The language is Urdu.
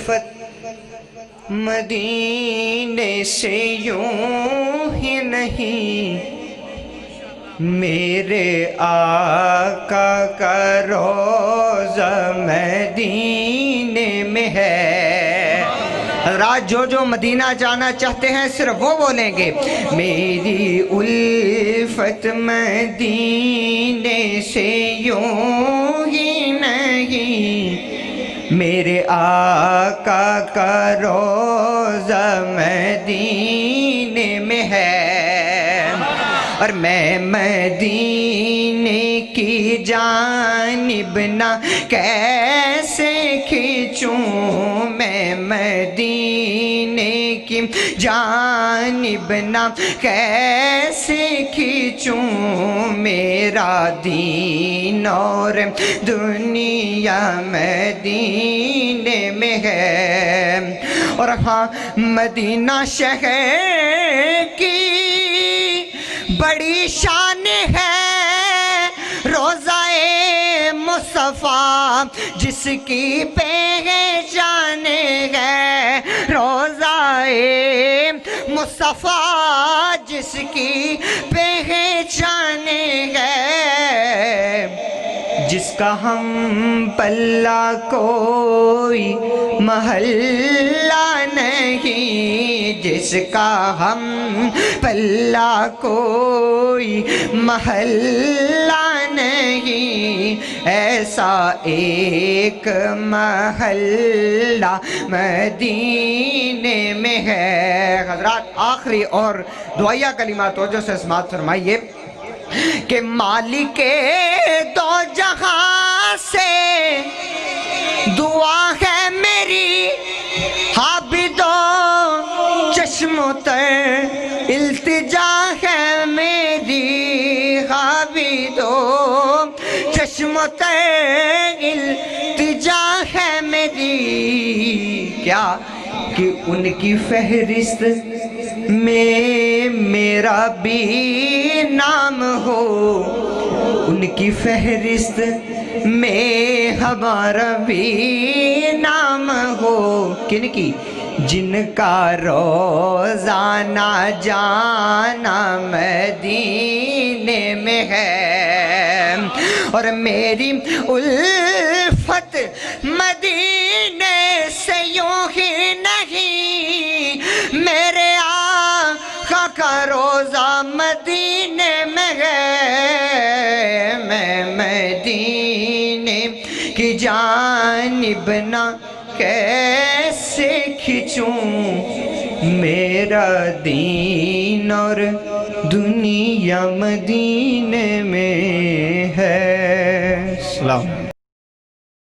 الفت مدینے سے یوں ہی نہیں، میرے آقا کا روضہ مدینے میں ہے۔ حضرات جو مدینہ جانا چاہتے ہیں صرف وہ بولیں گے، میری الفت مدینے سے یوں ہی نہیں، میرے آقا کا روضہ مدینے میں ہے، اور میں مدینے کی جانب نہ کیسے کھینچوں، میں مدینے کی جانب نہ کیسے کھینچوں، میرا دین اور دنیا مدینے میں ہے۔ اور ہاں مدینہ شہر کی بڑی شان ہے، روضہ مصطفیٰ جس کی پہچان ہے، روضہ مصطفیٰ جس کی پہچان ہے، جس کا ہم پلہ کوئی محلہ نہیں، جس کا ہم پلہ کوئی محلہ نہیں، ایسا ایک محلہ مدینے میں ہے۔ حضرات آخری اور دعائیہ کلمات توجہ سے سماعت فرمائیے کہ مالک دو جہاں سے دعا ہے میری، عابد و چشم تر التجا ہے میری، عابد و چشم تر التجا ہے میری، کیا کہ ان کی فہرست میں میرا بھی نام ہو، ان کی فہرست میں ہمارا بھی نام ہو، کن کی؟ جن کا روزانہ جانا مدینے میں ہے، اور میری الفت مدینے سے یوں ہی نہیں، میرے آقا کا روضہ مدینے میں ہے، میں مدینے کی جانب نہ کیسے کھینچوں، میرا دین اور دنیا مدینے میں ہے۔ سلام۔